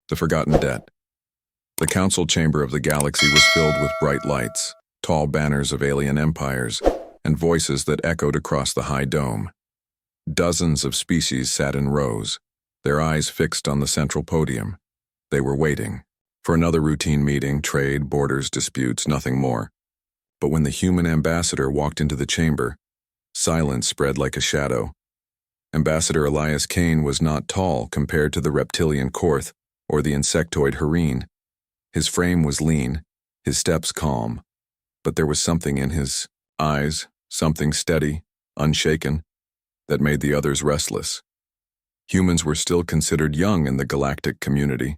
The Forgotten Debt. The council chamber of the galaxy was filled with bright lights, tall banners of alien empires, and voices that echoed across the high dome. Dozens of species sat in rows, their eyes fixed on the central podium. They were waiting for another routine meeting, trade, borders, disputes, nothing more. But when the human ambassador walked into the chamber, silence spread like a shadow. Ambassador Elias Kane was not tall compared to the reptilian Korth or the insectoid Hareen. His frame was lean, his steps calm, but there was something in his eyes, something steady, unshaken, that made the others restless. Humans were still considered young in the galactic community,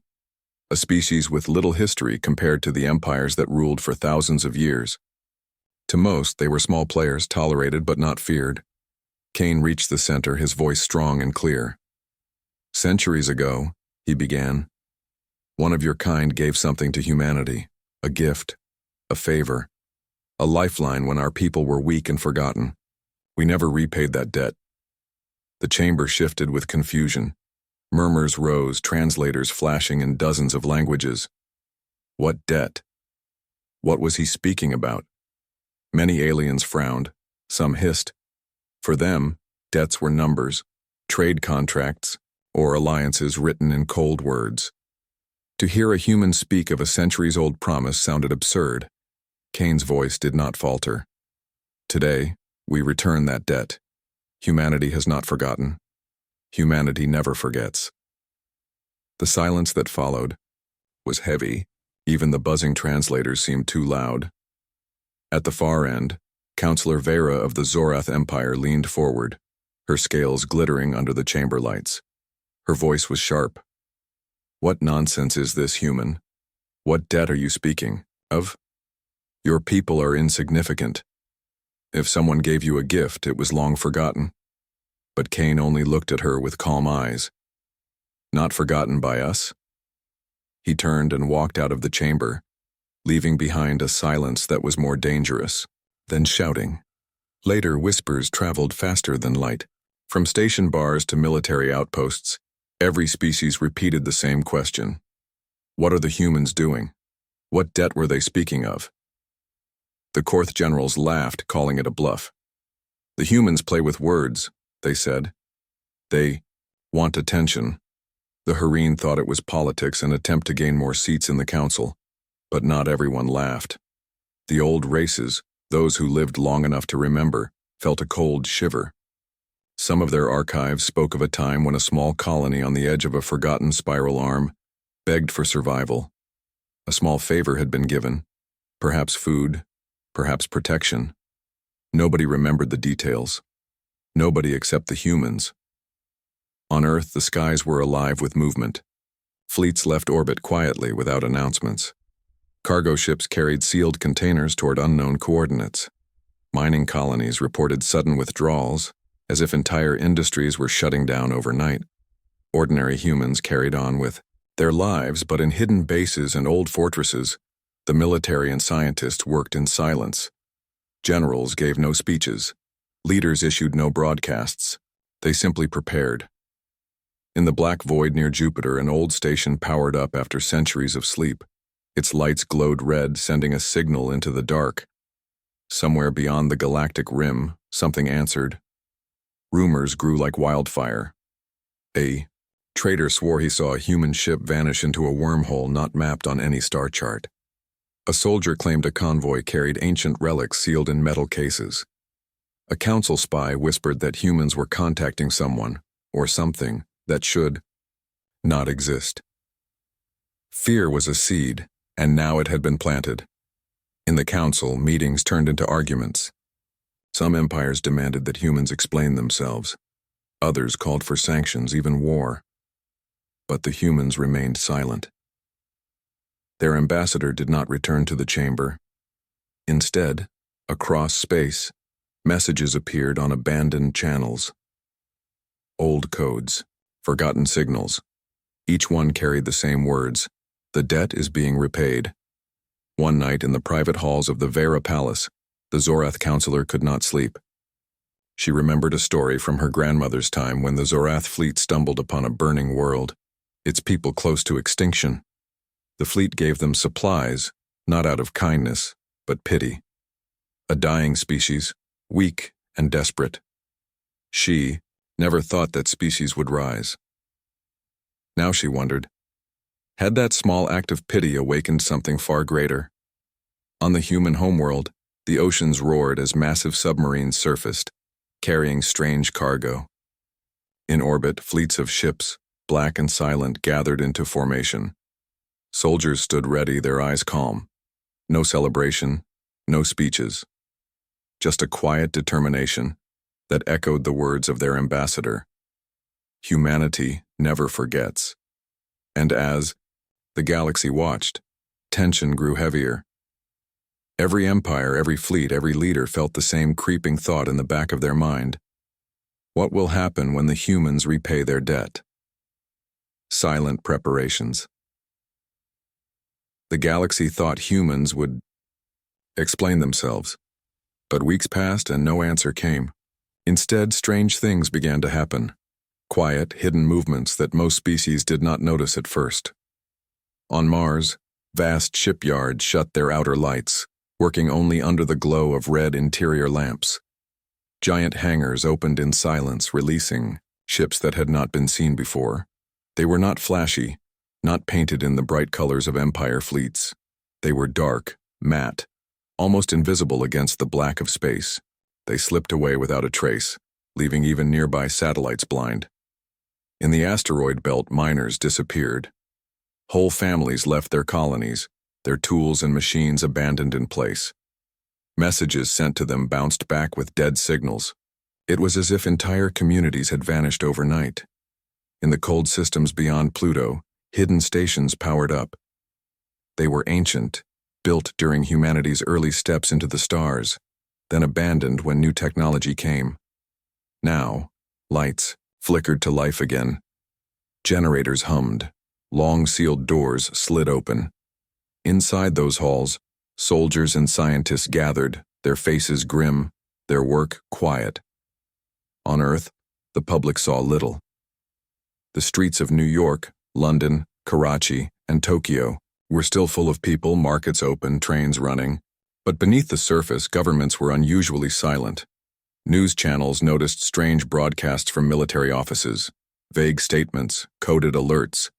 a species with little history compared to the empires that ruled for thousands of years. To most, they were small players, tolerated but not feared. Kane reached the center, his voice strong and clear. "Centuries ago," he began, "one of your kind gave something to humanity, a gift, a favor, a lifeline when our people were weak and forgotten. We never repaid that debt." The chamber shifted with confusion. Murmurs rose, translators flashing in dozens of languages. What debt? What was he speaking about? Many aliens frowned, some hissed. For them, debts were numbers, trade contracts, or alliances written in cold words. To hear a human speak of a centuries-old promise sounded absurd. Kane's voice did not falter. "Today, we return that debt. Humanity has not forgotten. Humanity never forgets." The silence that followed was heavy. Even the buzzing translators seemed too loud. At the far end, Counselor Vera of the Zorath Empire leaned forward, her scales glittering under the chamber lights. Her voice was sharp. "What nonsense is this, human? What debt are you speaking of? Your people are insignificant. If someone gave you a gift, it was long forgotten." But Kane only looked at her with calm eyes. "Not forgotten by us?" He turned and walked out of the chamber, leaving behind a silence that was more dangerous than shouting. Later, whispers traveled faster than light. From station bars to military outposts, every species repeated the same question. What are the humans doing? What debt were they speaking of? The Korth generals laughed, calling it a bluff. "The humans play with words," they said. "They want attention." The Hareen thought it was politics, an attempt to gain more seats in the council, but not everyone laughed. The old races, those who lived long enough to remember, felt a cold shiver. Some of their archives spoke of a time when a small colony on the edge of a forgotten spiral arm begged for survival. A small favor had been given, perhaps food, perhaps protection. Nobody remembered the details. Nobody except the humans. On Earth, the skies were alive with movement. Fleets left orbit quietly without announcements. Cargo ships carried sealed containers toward unknown coordinates. Mining colonies reported sudden withdrawals, as if entire industries were shutting down overnight. Ordinary humans carried on with their lives, but in hidden bases and old fortresses, the military and scientists worked in silence. Generals gave no speeches. Leaders issued no broadcasts. They simply prepared. In the black void near Jupiter, an old station powered up after centuries of sleep. Its lights glowed red, sending a signal into the dark. Somewhere beyond the galactic rim, something answered. Rumors grew like wildfire. A trader swore he saw a human ship vanish into a wormhole not mapped on any star chart. A soldier claimed a convoy carried ancient relics sealed in metal cases. A council spy whispered that humans were contacting someone, or something, that should not exist. Fear was a seed, and now it had been planted. In the council, meetings turned into arguments. Some empires demanded that humans explain themselves. Others called for sanctions, even war. But the humans remained silent. Their ambassador did not return to the chamber. Instead, across space, messages appeared on abandoned channels. Old codes, forgotten signals. Each one carried the same words. The debt is being repaid. One night in the private halls of the Vera Palace, the Zorath counselor could not sleep. She remembered a story from her grandmother's time when the Zorath fleet stumbled upon a burning world. its people close to extinction. The fleet gave them supplies, not out of kindness, but pity. A dying species, weak and desperate. She never thought that species would rise. Now she wondered, had that small act of pity awakened something far greater? On the human homeworld, the oceans roared as massive submarines surfaced, carrying strange cargo. In orbit, fleets of ships, black and silent, gathered into formation. Soldiers stood ready, their eyes calm. No celebration, no speeches. Just a quiet determination that echoed the words of their ambassador. Humanity never forgets. And as the galaxy watched, tension grew heavier. Every empire, every fleet, every leader felt the same creeping thought in the back of their mind. What will happen when the humans repay their debt? Silent preparations. The galaxy thought humans would explain themselves. But weeks passed and no answer came. Instead, strange things began to happen. Quiet, hidden movements that most species did not notice at first. On Mars, vast shipyards shut their outer lights, working only under the glow of red interior lamps. Giant hangars opened in silence, releasing ships that had not been seen before. They were not flashy, not painted in the bright colors of Empire fleets. They were dark, matte, almost invisible against the black of space. They slipped away without a trace, leaving even nearby satellites blind. In the asteroid belt, miners disappeared. Whole families left their colonies, their tools and machines abandoned in place. Messages sent to them bounced back with dead signals. It was as if entire communities had vanished overnight. In the cold systems beyond Pluto, hidden stations powered up. They were ancient, built during humanity's early steps into the stars, then abandoned when new technology came. Now, lights flickered to life again. Generators hummed. Long sealed doors slid open. Inside those halls, soldiers and scientists gathered, their faces grim, their work quiet. On Earth, the public saw little. The streets of New York, London, Karachi, and Tokyo were still full of people, markets open, trains running. But beneath the surface, governments were unusually silent. News channels noticed strange broadcasts from military offices, vague statements, coded alerts.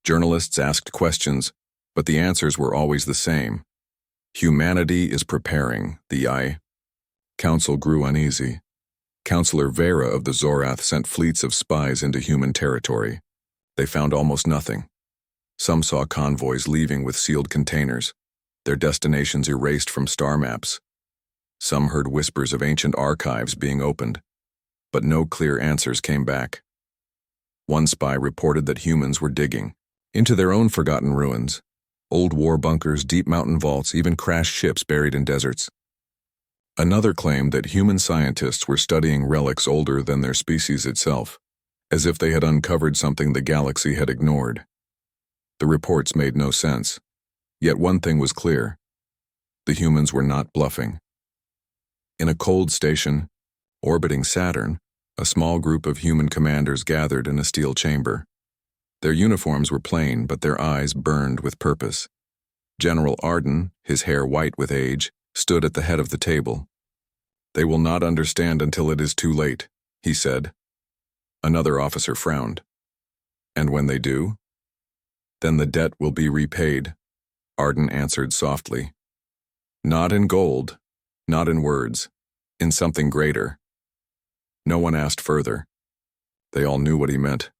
Journalists asked questions, but the answers were always the same. Humanity is preparing, the Council grew uneasy. Counselor Vera of the Zorath sent fleets of spies into human territory. They found almost nothing. Some saw convoys leaving with sealed containers, their destinations erased from star maps. Some heard whispers of ancient archives being opened, but no clear answers came back. One spy reported that humans were digging into their own forgotten ruins, old war bunkers, deep mountain vaults, even crashed ships buried in deserts. Another claimed that human scientists were studying relics older than their species itself, as if they had uncovered something the galaxy had ignored. The reports made no sense, yet one thing was clear: the humans were not bluffing. In a cold station, orbiting Saturn, a small group of human commanders gathered in a steel chamber. Their uniforms were plain, but their eyes burned with purpose. General Arden, his hair white with age, stood at the head of the table. "They will not understand until it is too late," he said. Another officer frowned. "And when they do?" "Then the debt will be repaid," Arden answered softly. "Not in gold, not in words, in something greater." No one asked further. They all knew what he meant.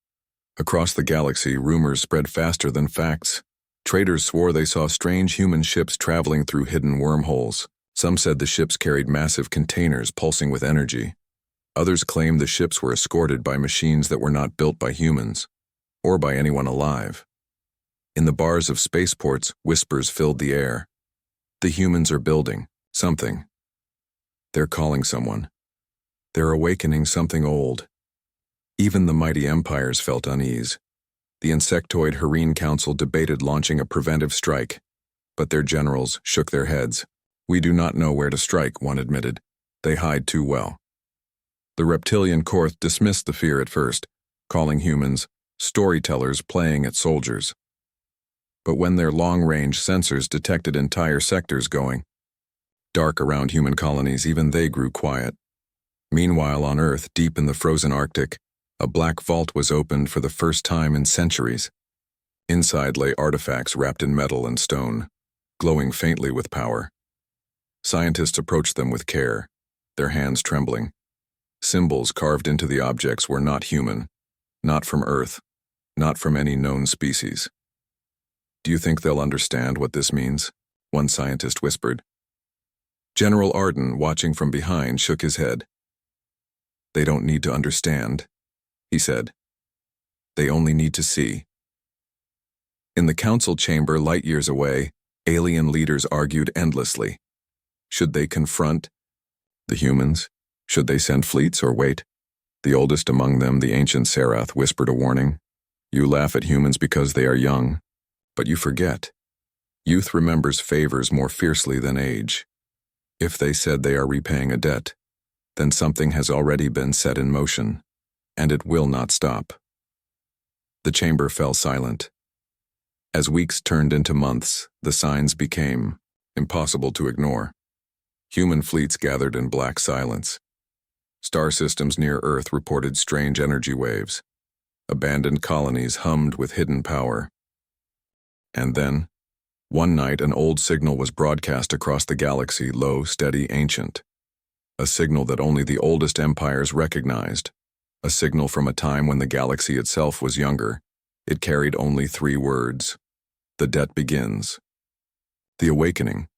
Across the galaxy, rumors spread faster than facts. Traders swore they saw strange human ships traveling through hidden wormholes. Some said the ships carried massive containers pulsing with energy. Others claimed the ships were escorted by machines that were not built by humans, or by anyone alive. In the bars of spaceports, whispers filled the air. The humans are building something. They're calling someone. They're awakening something old. Even the mighty empires felt unease. The insectoid Hareen Council debated launching a preventive strike, but their generals shook their heads. "We do not know where to strike," one admitted. "They hide too well." The reptilian court dismissed the fear at first, calling humans storytellers playing at soldiers. But when their long-range sensors detected entire sectors going dark around human colonies, even they grew quiet. Meanwhile, on Earth, deep in the frozen Arctic, a black vault was opened for the first time in centuries. Inside lay artifacts wrapped in metal and stone, glowing faintly with power. Scientists approached them with care, their hands trembling. Symbols carved into the objects were not human, not from Earth, not from any known species. "Do you think they'll understand what this means?" one scientist whispered. General Arden, watching from behind, shook his head. "They don't need to understand," he said. "They only need to see." In the council chamber, light years away, alien leaders argued endlessly. Should they confront the humans? Should they send fleets or wait? The oldest among them, the ancient Serath, whispered a warning. "You laugh at humans because they are young, but you forget. Youth remembers favors more fiercely than age. If they said they are repaying a debt, then something has already been set in motion, and it will not stop." The chamber fell silent. As weeks turned into months, the signs became impossible to ignore. Human fleets gathered in black silence. Star systems near Earth reported strange energy waves. Abandoned colonies hummed with hidden power. And then, one night, an old signal was broadcast across the galaxy, low, steady, ancient. A signal that only the oldest empires recognized. A signal from a time when the galaxy itself was younger. It carried only 3 words. The debt begins. The awakening.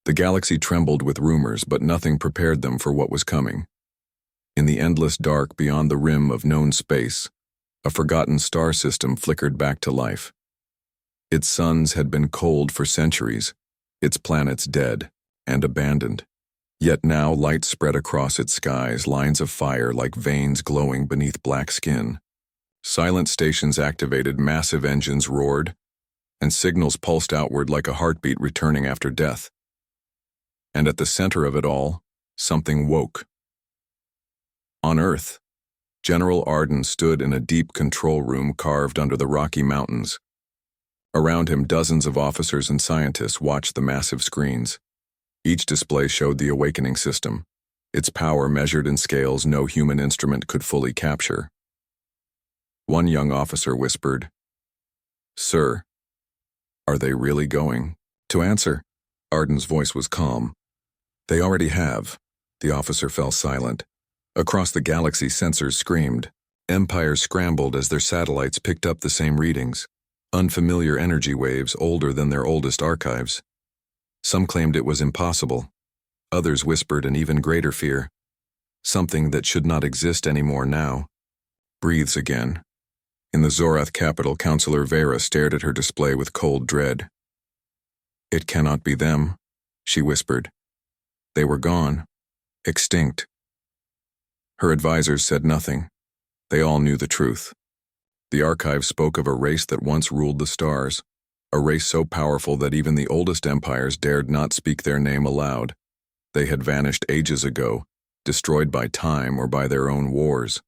The galaxy trembled with rumors, but nothing prepared them for what was coming. In the endless dark beyond the rim of known space, a forgotten star system flickered back to life. Its suns had been cold for centuries, its planets dead and abandoned. Yet now light spread across its skies, lines of fire like veins glowing beneath black skin. Silent stations activated, massive engines roared, and signals pulsed outward like a heartbeat returning after death. And at the center of it all, something woke. On Earth, General Arden stood in a deep control room carved under the Rocky Mountains. Around him, dozens of officers and scientists watched the massive screens. Each display showed the awakening system, its power measured in scales no human instrument could fully capture. One young officer whispered, "Sir, are they really going to answer?" Arden's voice was calm. "They already have." The officer fell silent. Across the galaxy, sensors screamed. Empires scrambled as their satellites picked up the same readings. Unfamiliar energy waves older than their oldest archives. Some claimed it was impossible. Others whispered an even greater fear. Something that should not exist anymore now breathes again. In the Zorath capital, Counselor Vera stared at her display with cold dread. "It cannot be them," she whispered. "They were gone. Extinct." Her advisors said nothing. They all knew the truth. The archive spoke of a race that once ruled the stars, a race so powerful that even the oldest empires dared not speak their name aloud. They had vanished ages ago, destroyed by time or by their own wars.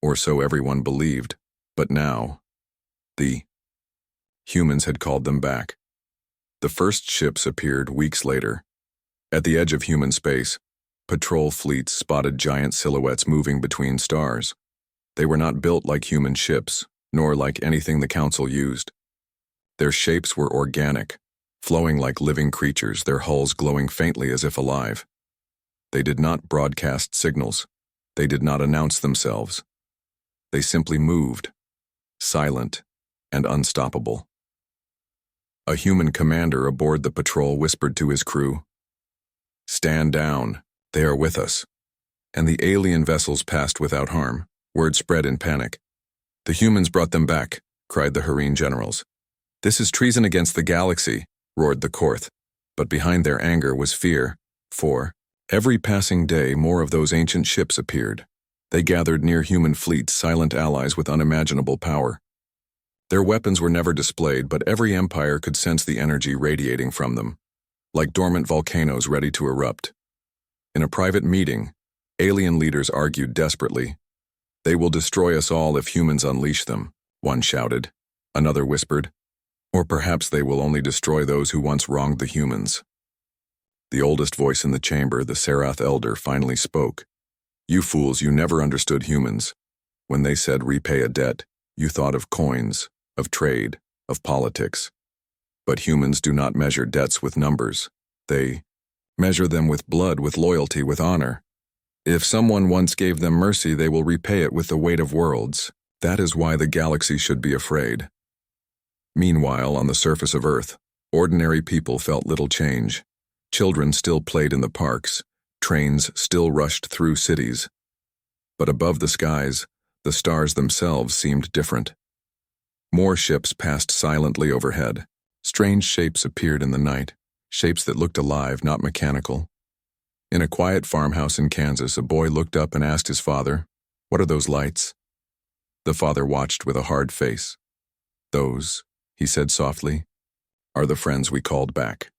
Or so everyone believed. But now, the humans had called them back. The first ships appeared weeks later. At the edge of human space, patrol fleets spotted giant silhouettes moving between stars. They were not built like human ships, nor like anything the Council used. Their shapes were organic, flowing like living creatures, their hulls glowing faintly as if alive. They did not broadcast signals. They did not announce themselves. They simply moved, silent and unstoppable. A human commander aboard the patrol whispered to his crew, "Stand down, they are with us." And the alien vessels passed without harm. Word spread in panic. "The humans brought them back," cried the Hareen generals. "This is treason against the galaxy," roared the Korth. But behind their anger was fear, for every passing day more of those ancient ships appeared. They gathered near human fleets, silent allies with unimaginable power. Their weapons were never displayed, but every empire could sense the energy radiating from them, like dormant volcanoes ready to erupt. In a private meeting, alien leaders argued desperately, "They will destroy us all if humans unleash them. one shouted. Another whispered, or perhaps they will only destroy those who once wronged the humans. The oldest voice in the chamber, the Serath Elder, finally spoke. You fools, you never understood humans. When they said repay a debt, you thought of coins, of trade, of politics. But humans do not measure debts with numbers. They measure them with blood, with loyalty, with honor. If someone once gave them mercy, they will repay it with the weight of worlds. That is why the galaxy should be afraid. Meanwhile, on the surface of Earth, ordinary people felt little change. Children still played in the parks. Trains still rushed through cities. But above the skies, the stars themselves seemed different. More ships passed silently overhead. Strange shapes appeared in the night, shapes that looked alive, not mechanical. In a quiet farmhouse in Kansas, a boy looked up and asked his father, "What are those lights?" The father watched with a hard face. "Those," he said softly, "are the friends we called back."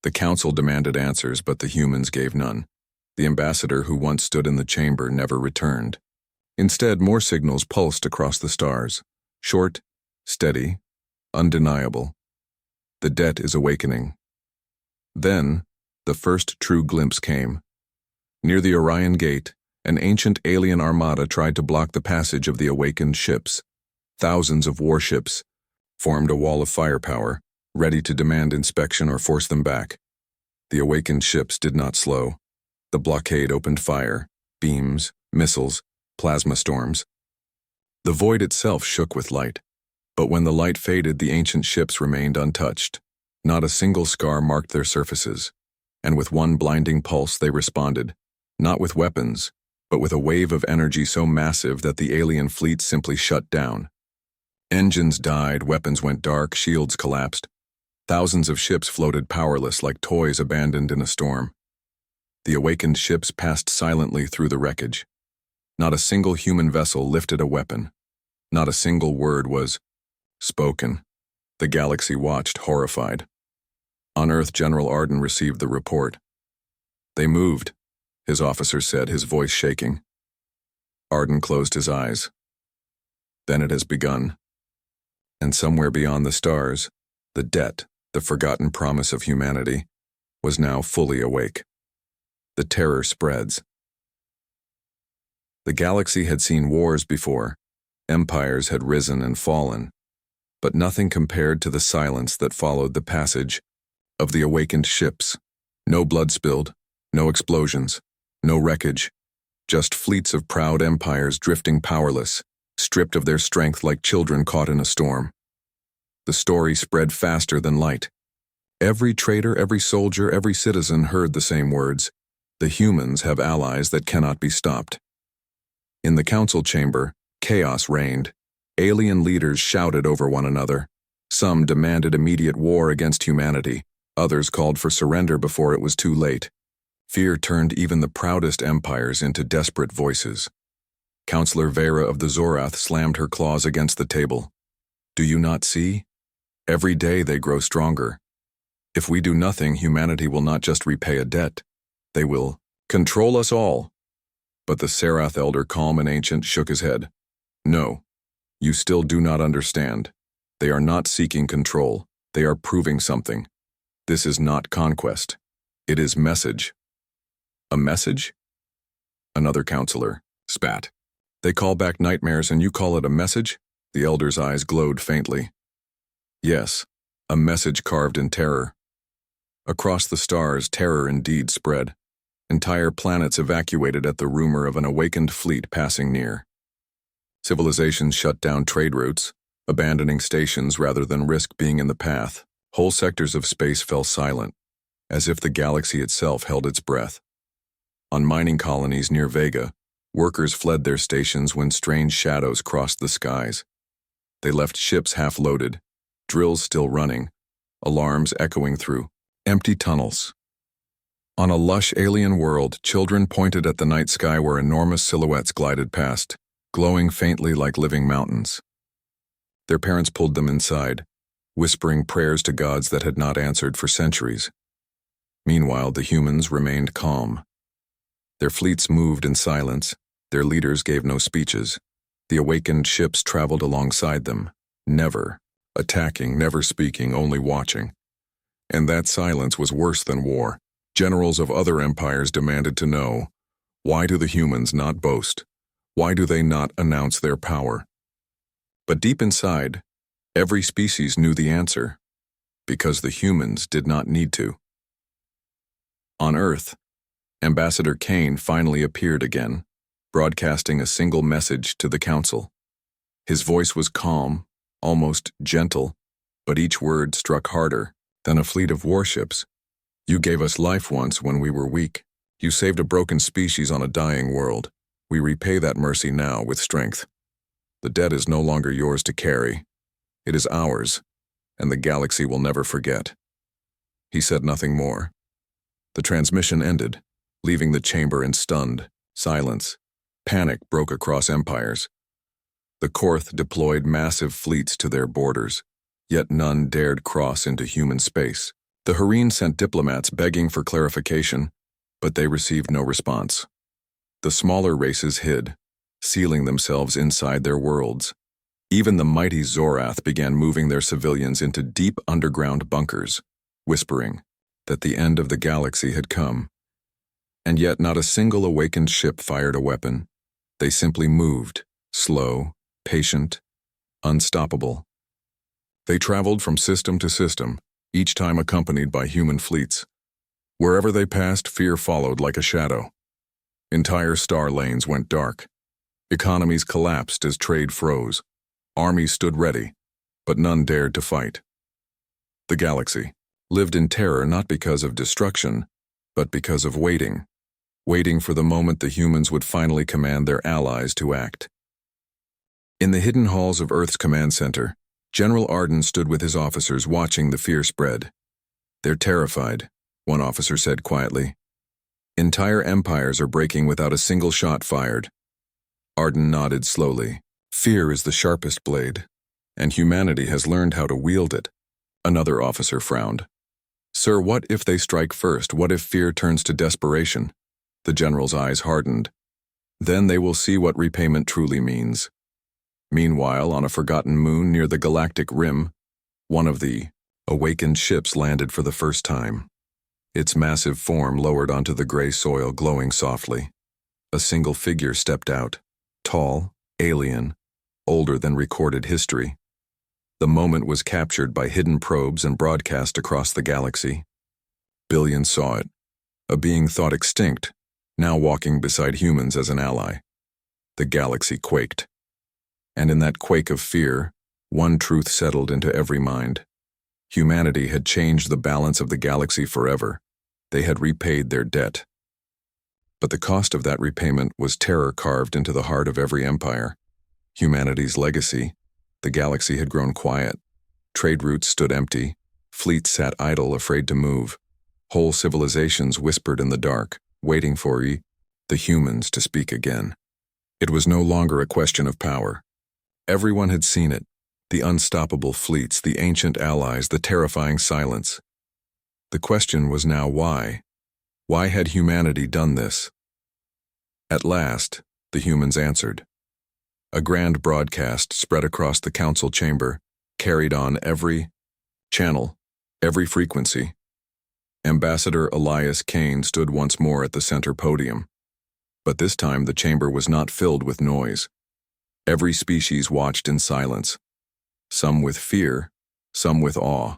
The council demanded answers, but the humans gave none. The ambassador who once stood in the chamber never returned. Instead, more signals pulsed across the stars. Short, steady, undeniable. The debt is awakening. Then, the first true glimpse came. Near the Orion Gate, an ancient alien armada tried to block the passage of the awakened ships. Thousands of warships formed a wall of firepower, ready to demand inspection or force them back. The awakened ships did not slow. The blockade opened fire, beams, missiles, plasma storms. The void itself shook with light. But when the light faded, the ancient ships remained untouched. Not a single scar marked their surfaces. And with one blinding pulse they responded, not with weapons, but with a wave of energy so massive that the alien fleet simply shut down. Engines died, weapons went dark, shields collapsed. Thousands of ships floated powerless like toys abandoned in a storm. The awakened ships passed silently through the wreckage. Not a single human vessel lifted a weapon. Not a single word was spoken. The galaxy watched, horrified. On Earth, General Arden received the report. "They moved," his officer said, his voice shaking. Arden closed his eyes. "Then it has begun." And somewhere beyond the stars, the debt, the forgotten promise of humanity, was now fully awake. The terror spreads. The galaxy had seen wars before. Empires had risen and fallen. But nothing compared to the silence that followed the passage of the awakened ships. No blood spilled, no explosions, no wreckage, just fleets of proud empires drifting powerless, stripped of their strength like children caught in a storm. The story spread faster than light. Every trader, every soldier, every citizen heard the same words. The humans have allies that cannot be stopped. In the council chamber, chaos reigned. Alien leaders shouted over one another. Some demanded immediate war against humanity. Others called for surrender before it was too late. Fear turned even the proudest empires into desperate voices. Counselor Vera of the Zorath slammed her claws against the table. "Do you not see? Every day they grow stronger. If we do nothing, humanity will not just repay a debt. They will control us all." But the Serath Elder, calm and ancient, shook his head. "No. You still do not understand. They are not seeking control. They are proving something. This is not conquest. It is message." "A message?" Another counselor spat. "They call back nightmares and you call it a message?" The elder's eyes glowed faintly. "Yes, a message carved in terror." Across the stars, terror indeed spread. Entire planets evacuated at the rumor of an awakened fleet passing near. Civilizations shut down trade routes, abandoning stations rather than risk being in the path. Whole sectors of space fell silent, as if the galaxy itself held its breath. On mining colonies near Vega, workers fled their stations when strange shadows crossed the skies. They left ships half-loaded, drills still running, alarms echoing through empty tunnels. On a lush alien world, children pointed at the night sky where enormous silhouettes glided past, glowing faintly like living mountains. Their parents pulled them inside, whispering prayers to gods that had not answered for centuries. Meanwhile, the humans remained calm. Their fleets moved in silence, their leaders gave no speeches. The awakened ships traveled alongside them, never attacking, never speaking, only watching. And that silence was worse than war. Generals of other empires demanded to know, why do the humans not boast? Why do they not announce their power? But deep inside, every species knew the answer, because the humans did not need to. On Earth, Ambassador Kane finally appeared again, broadcasting a single message to the Council. His voice was calm, almost gentle, but each word struck harder than a fleet of warships. You gave us life once when we were weak. You saved a broken species on a dying world. We repay that mercy now with strength. The debt is no longer yours to carry. It is ours, and the galaxy will never forget. He said nothing more. The transmission ended, leaving the chamber in stunned silence. Panic broke across empires. The Korth deployed massive fleets to their borders, yet none dared cross into human space. The Hareen sent diplomats begging for clarification, but they received no response. The smaller races hid, sealing themselves inside their worlds. Even the mighty Zorath began moving their civilians into deep underground bunkers, whispering that the end of the galaxy had come. And yet not a single awakened ship fired a weapon. They simply moved, slow, patient, unstoppable. They traveled from system to system, each time accompanied by human fleets. Wherever they passed, fear followed like a shadow. Entire star lanes went dark. Economies collapsed as trade froze. Armies stood ready, but none dared to fight. The galaxy lived in terror not because of destruction, but because of waiting. Waiting for the moment the humans would finally command their allies to act. In the hidden halls of Earth's command center, General Arden stood with his officers watching the fear spread. They're terrified, one officer said quietly. Entire empires are breaking without a single shot fired. Arden nodded slowly. Fear is the sharpest blade, and humanity has learned how to wield it. Another officer frowned. Sir, what if they strike first? What if fear turns to desperation? The general's eyes hardened. Then they will see what repayment truly means. Meanwhile, on a forgotten moon near the Galactic rim, one of the awakened ships landed for the first time. Its massive form lowered onto the gray soil, glowing softly. A single figure stepped out, tall, alien, older than recorded history. The moment was captured by hidden probes and broadcast across the galaxy. Billions saw it, a being thought extinct, now walking beside humans as an ally. The galaxy quaked. And in that quake of fear, one truth settled into every mind. Humanity had changed the balance of the galaxy forever. They had repaid their debt. But the cost of that repayment was terror carved into the heart of every empire. Humanity's legacy, the galaxy had grown quiet. Trade routes stood empty. Fleets sat idle, afraid to move. Whole civilizations whispered in the dark, waiting for the humans to speak again. It was no longer a question of power. Everyone had seen it, the unstoppable fleets, the ancient allies, the terrifying silence. The question was now why? Why had humanity done this? At last, the humans answered. A grand broadcast spread across the council chamber, carried on every channel, every frequency. Ambassador Elias Kane stood once more at the center podium. But this time the chamber was not filled with noise. Every species watched in silence, some with fear, some with awe,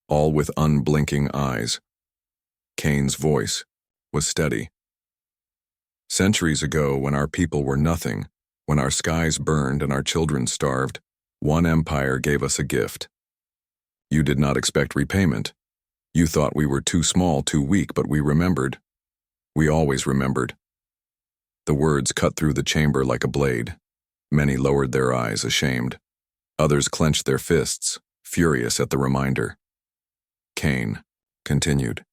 all with unblinking eyes. Kane's voice was steady. Centuries ago, when our people were nothing, when our skies burned and our children starved, one empire gave us a gift. You did not expect repayment. You thought we were too small, too weak, but we remembered. We always remembered. The words cut through the chamber like a blade. Many lowered their eyes, ashamed. Others clenched their fists, furious at the reminder. Kane continued.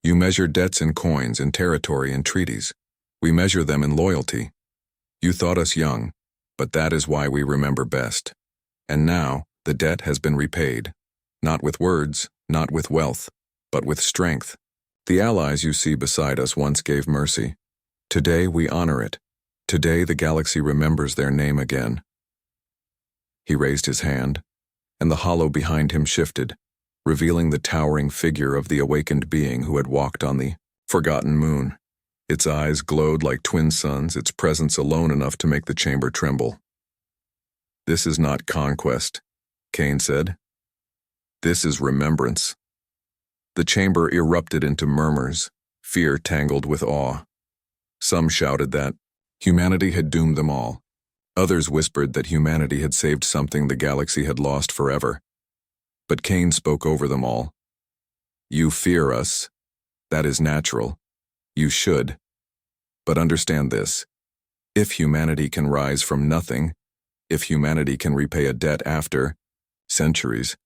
You measure debts in coins, in territory, in treaties. We measure them in loyalty. You thought us young, but that is why we remember best. And now, the debt has been repaid. Not with words, not with wealth, but with strength. The allies you see beside us once gave mercy. Today we honor it. Today the galaxy remembers their name again. He raised his hand, and the hollow behind him shifted, revealing the towering figure of the awakened being who had walked on the forgotten moon. Its eyes glowed like twin suns, its presence alone enough to make the chamber tremble. "This is not conquest," Kane said. "This is remembrance." The chamber erupted into murmurs, fear tangled with awe. Some shouted that humanity had doomed them all. Others whispered that humanity had saved something the galaxy had lost forever. But Kane spoke over them all. "You fear us. That is natural. You should. But understand this. If humanity can rise from nothing, if humanity can repay a debt after centuries,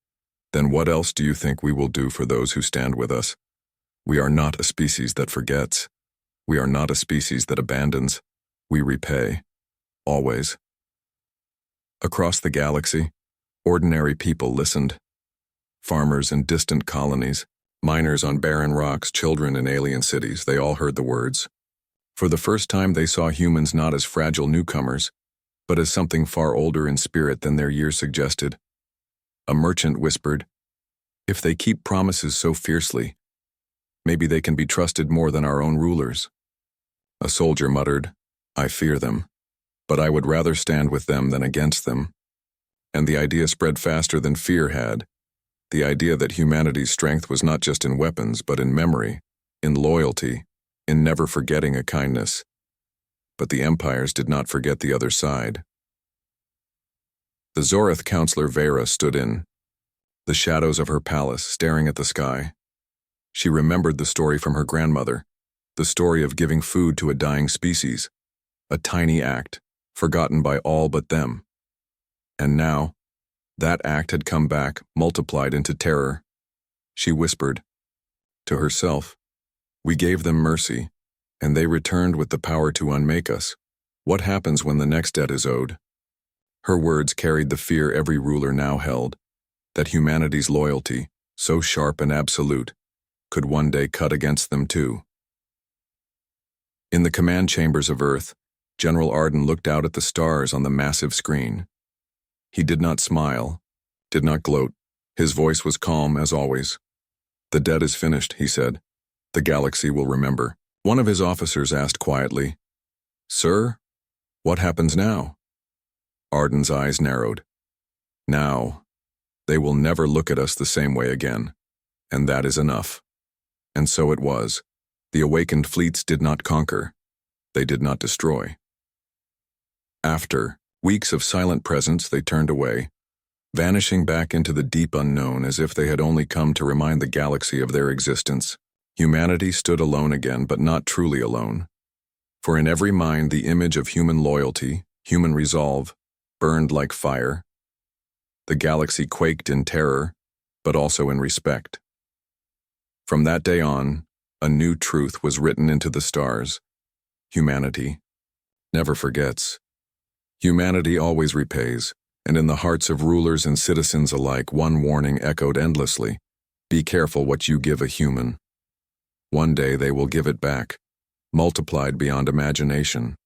then what else do you think we will do for those who stand with us? We are not a species that forgets. We are not a species that abandons. We repay. Always." Across the galaxy, ordinary people listened. Farmers in distant colonies, miners on barren rocks, children in alien cities, they all heard the words. For the first time they saw humans not as fragile newcomers, but as something far older in spirit than their years suggested. A merchant whispered, "If they keep promises so fiercely, maybe they can be trusted more than our own rulers." A soldier muttered, "I fear them, but I would rather stand with them than against them." And the idea spread faster than fear had. The idea that humanity's strength was not just in weapons, but in memory, in loyalty, in never forgetting a kindness. But the empires did not forget the other side. The Zorath counselor Vera stood in the shadows of her palace, staring at the sky. She remembered the story from her grandmother, the story of giving food to a dying species, a tiny act, forgotten by all but them. And now, that act had come back, multiplied into terror. She whispered to herself, "We gave them mercy, and they returned with the power to unmake us. What happens when the next debt is owed?" Her words carried the fear every ruler now held, that humanity's loyalty, so sharp and absolute, could one day cut against them too. In the command chambers of Earth, General Arden looked out at the stars on the massive screen. He did not smile, did not gloat. His voice was calm as always. "The debt is finished," he said. "The galaxy will remember." One of his officers asked quietly, "Sir, what happens now?" Arden's eyes narrowed. "Now, they will never look at us the same way again, and that is enough." And so it was. The awakened fleets did not conquer. They did not destroy. After weeks of silent presence, they turned away, vanishing back into the deep unknown as if they had only come to remind the galaxy of their existence. Humanity stood alone again, but not truly alone. For in every mind the image of human loyalty, human resolve, burned like fire. The galaxy quaked in terror, but also in respect. From that day on, a new truth was written into the stars. Humanity never forgets. Humanity always repays, and in the hearts of rulers and citizens alike, one warning echoed endlessly: be careful what you give a human. One day they will give it back, multiplied beyond imagination.